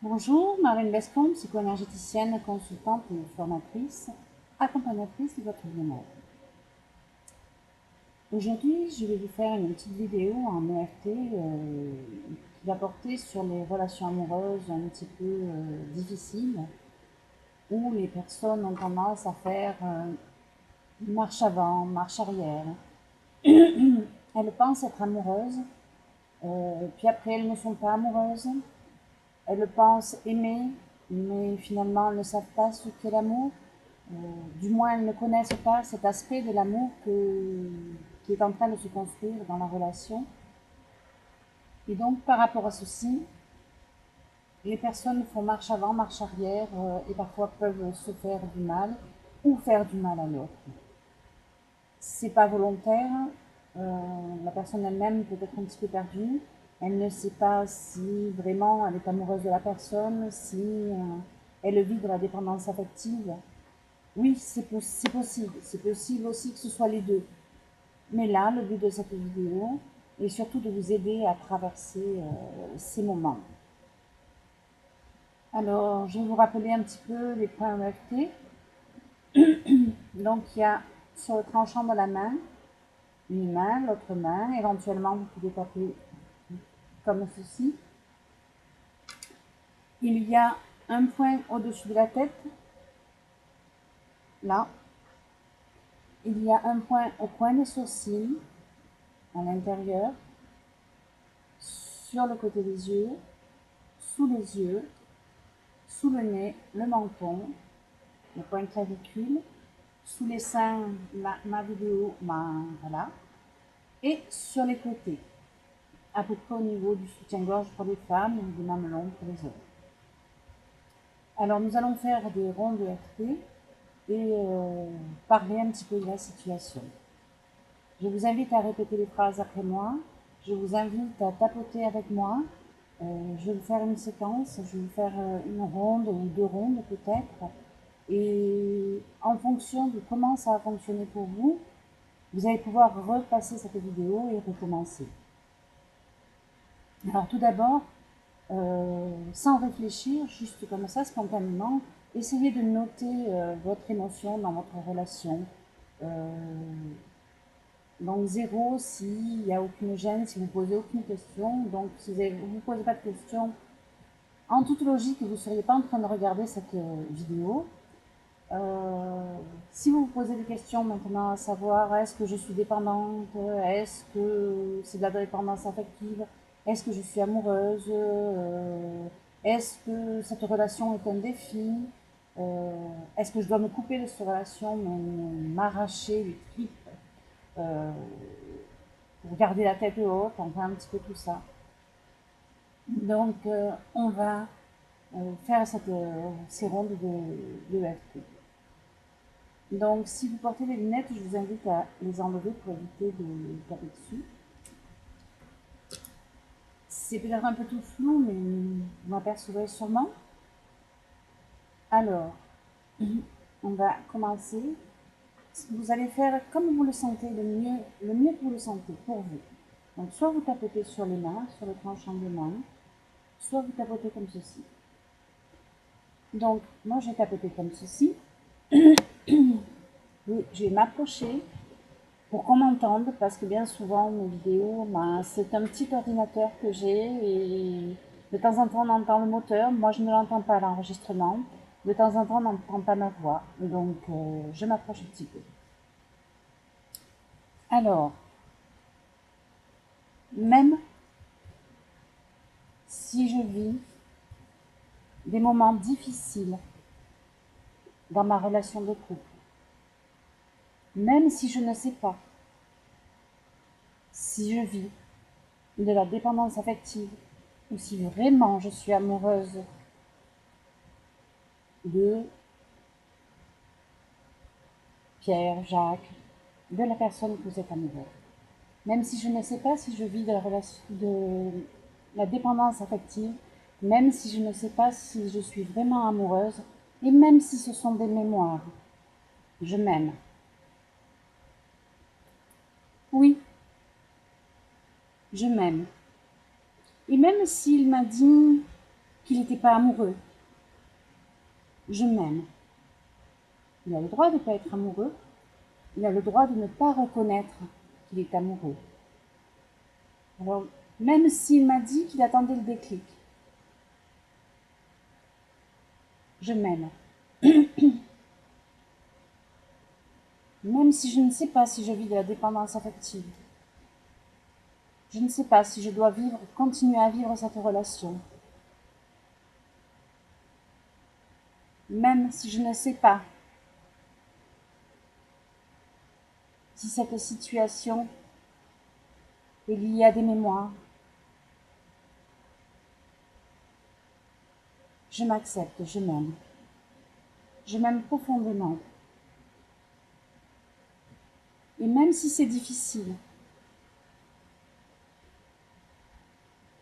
Bonjour, Marlène Lescombe, psycho-énergéticienne, consultante et formatrice, accompagnatrice de votre bien-être. Aujourd'hui, je vais vous faire une petite vidéo en EFT qui va porter sur les relations amoureuses un petit peu difficiles, où les personnes ont tendance à faire marche avant, marche arrière. Elles pensent être amoureuses, puis après elles ne sont pas amoureuses. Elles pensent aimer, mais finalement elles ne savent pas ce qu'est l'amour. Du moins, elles ne connaissent pas cet aspect de l'amour qui est en train de se construire dans la relation. Et donc, par rapport à ceci, les personnes font marche avant, marche arrière et parfois peuvent se faire du mal ou faire du mal à l'autre. C'est pas volontaire. La personne elle-même peut être un petit peu perdue. Elle ne sait pas si vraiment elle est amoureuse de la personne, si elle vit de la dépendance affective. Oui, c'est possible. C'est possible aussi que ce soit les deux. Mais là, le but de cette vidéo est surtout de vous aider à traverser ces moments. Alors, je vais vous rappeler un petit peu les points EFT. Donc, il y a sur le tranchant de la main, une main, l'autre main. Éventuellement, vous pouvez taper comme ceci. Il y a un point au-dessus de la tête, là. Il y a un point au coin des sourcils, à l'intérieur, sur le côté des yeux, sous les yeux, sous le nez, le menton, le point clavicule, sous les seins, ma vidéo, voilà, et sur les côtés, à peu près au niveau du soutien-gorge pour les femmes et des mamelons pour les hommes. Alors nous allons faire des rondes de RT et parler un petit peu de la situation. Je vous invite à répéter les phrases après moi. Je vous invite à tapoter avec moi. Je vais vous faire une séquence. Je vais vous faire une ronde ou deux rondes peut-être. Et en fonction de comment ça a fonctionné pour vous, vous allez pouvoir repasser cette vidéo et recommencer. Alors tout d'abord, sans réfléchir, juste comme ça, spontanément, essayez de noter votre émotion dans votre relation. Donc 0 s'il n'y a aucune gêne, si vous ne posez aucune question. Donc si vous ne posez pas de questions, en toute logique, vous ne seriez pas en train de regarder cette vidéo. Si vous vous posez des questions maintenant, à savoir est-ce que je suis dépendante, est-ce que c'est de la dépendance affective, est-ce que je suis amoureuse, est-ce que cette relation est un défi, est-ce que je dois me couper de cette relation, m'arracher les tripes pour garder la tête haute, enfin un petit peu tout ça. Donc on va faire ces rondes de FT. Donc, si vous portez des lunettes, je vous invite à les enlever pour éviter de taper dessus. C'est peut-être un peu tout flou, mais vous m'apercevrez sûrement. Alors, on va commencer. Vous allez faire comme vous le sentez, le mieux que vous le sentez pour vous. Donc, soit vous tapotez sur les mains, sur le tranchant des mains, soit vous tapotez comme ceci. Donc, moi, j'ai tapoté comme ceci. Je vais m'approcher pour qu'on m'entende, parce que bien souvent mes vidéos, c'est un petit ordinateur que j'ai et de temps en temps on entend le moteur, moi je ne l'entends pas à l'enregistrement, de temps en temps on n'entend pas ma voix, donc je m'approche un petit peu. Alors, même si je vis des moments difficiles dans ma relation de couple, même si je ne sais pas si je vis de la dépendance affective ou si vraiment je suis amoureuse de Pierre, Jacques, de la personne que vous êtes amoureux. Même si je ne sais pas si je vis de la dépendance affective, même si je ne sais pas si je suis vraiment amoureuse, et même si ce sont des mémoires, je m'aime. Oui, je m'aime. Et même s'il m'a dit qu'il n'était pas amoureux. Je m'aime. Il a le droit de ne pas être amoureux. Il a le droit de ne pas reconnaître qu'il est amoureux. Alors, même s'il m'a dit qu'il attendait le déclic, je m'aime. Même si je ne sais pas si je vis de la dépendance affective. Je ne sais pas si je dois continuer à vivre cette relation. Même si je ne sais pas si cette situation est liée à des mémoires. Je m'accepte, je m'aime. Je m'aime profondément. Et même si c'est difficile,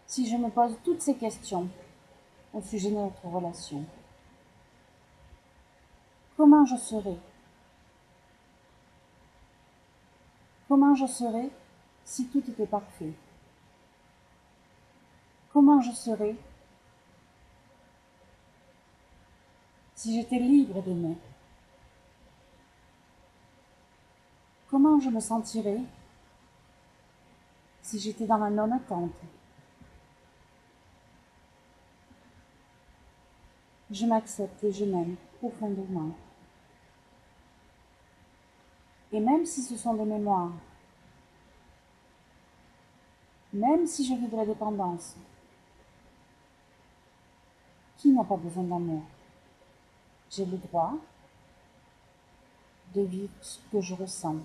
si je me pose toutes ces questions au sujet de notre relation, comment je serai? Comment je serais si tout était parfait? Comment je serais si j'étais libre d'aimer? Comment je me sentirais si j'étais dans la non-attente? Je m'accepte et je m'aime profondément. Et même si ce sont des mémoires, même si je vis de la dépendance, qui n'a pas besoin d'amour? J'ai le droit de vivre ce que je ressens.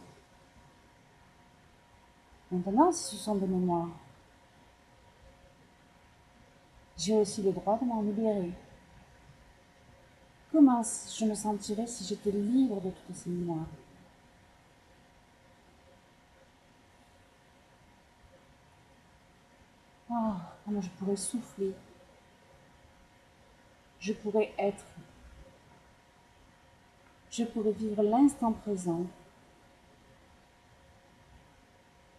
Maintenant, si ce sont des mémoires, j'ai aussi le droit de m'en libérer. Comment je me sentirais si j'étais libre de toutes ces mémoires? Comment je pourrais souffler, je pourrais être, je pourrais vivre l'instant présent,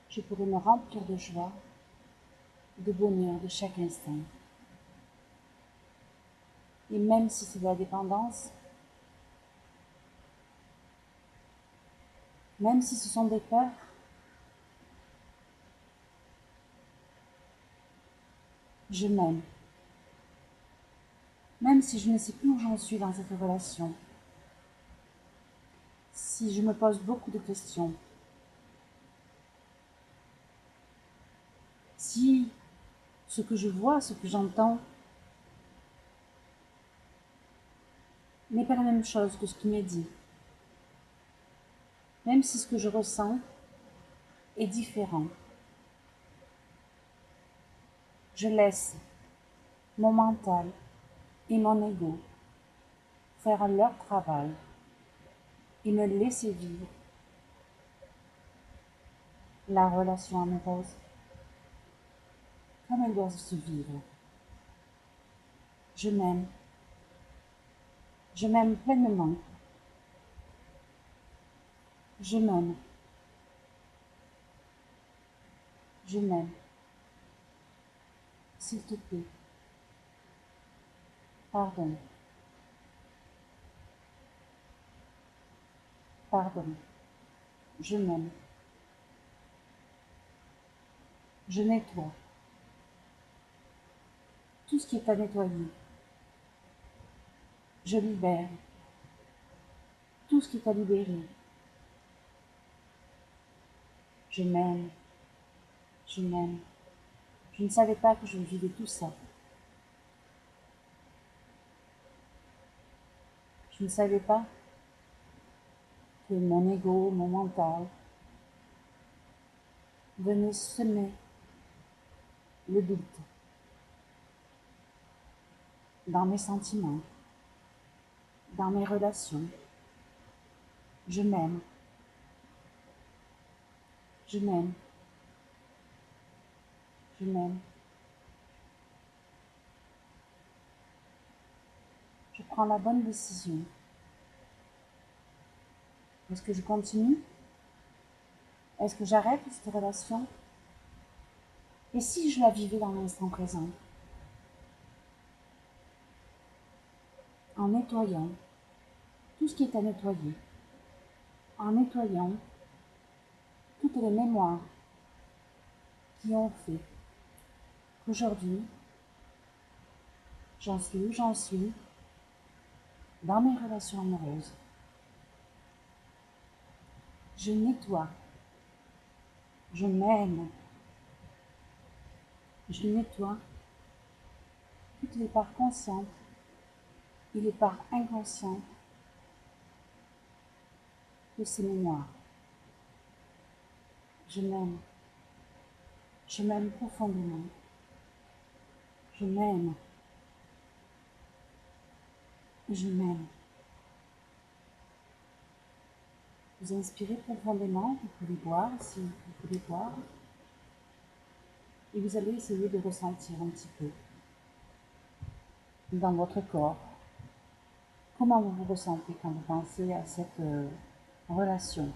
je pourrais me remplir de joie, de bonheur de chaque instant. Et même si c'est de la dépendance, même si ce sont des peurs, je m'aime. Même si je ne sais plus où j'en suis dans cette relation, si je me pose beaucoup de questions, si ce que je vois, ce que j'entends, n'est pas la même chose que ce qui m'est dit, même si ce que je ressens est différent, je laisse mon mental et mon ego faire leur travail et me laisser vivre la relation amoureuse comme elle doit se vivre. Je m'aime pleinement, je m'aime, je m'aime, s'il te plaît, pardonne, pardonne, je m'aime, je nettoie tout ce qui est à nettoyer, je libère tout ce qui est à libérer, je m'aime, je m'aime. Je ne savais pas que je vivais tout ça. Je ne savais pas que mon ego, mon mental, venait semer le doute dans mes sentiments, dans mes relations. Je m'aime, je m'aime, je m'aime. Je prends la bonne décision. Est-ce que je continue? Est-ce que j'arrête cette relation? Et si je la vivais dans l'instant présent? en nettoyant tout ce qui est à nettoyer, en nettoyant toutes les mémoires qui ont fait qu'aujourd'hui, j'en suis où j'en suis dans mes relations amoureuses. Je nettoie, je m'aime, je nettoie toutes les parts conscientes et les parts inconscientes de ces mémoires. Je m'aime profondément, je m'aime, je m'aime. Vous inspirez profondément, vous pouvez boire si vous voulez boire, et vous allez essayer de ressentir un petit peu dans votre corps comment vous vous ressentez quand vous pensez à cette relation.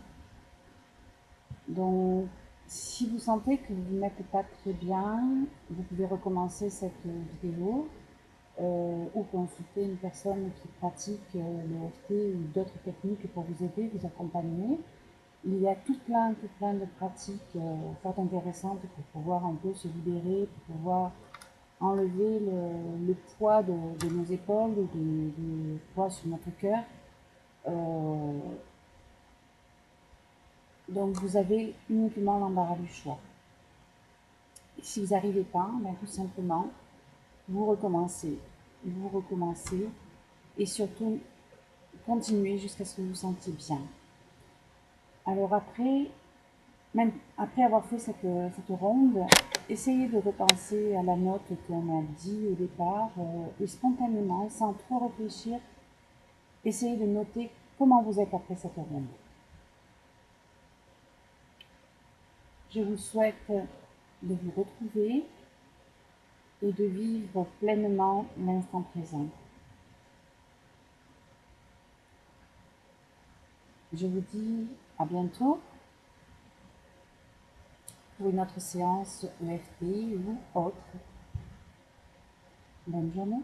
Donc, si vous sentez que vous n'êtes pas très bien, vous pouvez recommencer cette vidéo ou consulter une personne qui pratique le EFT ou d'autres techniques pour vous aider, vous accompagner. Il y a tout plein de pratiques fort intéressantes pour pouvoir un peu se libérer, pour pouvoir enlever le poids de nos épaules, du poids sur notre cœur. Donc vous avez uniquement l'embarras du choix. Et si vous n'arrivez pas, ben, tout simplement, vous recommencez, et surtout continuez jusqu'à ce que vous vous sentiez bien. Alors après, même après avoir fait cette ronde, essayez de repenser à la note qu'on a dit au départ et spontanément, sans trop réfléchir, essayez de noter comment vous êtes après cette ronde. Je vous souhaite de vous retrouver et de vivre pleinement l'instant présent. Je vous dis à bientôt pour une autre séance EFT ou autre. Bonne journée.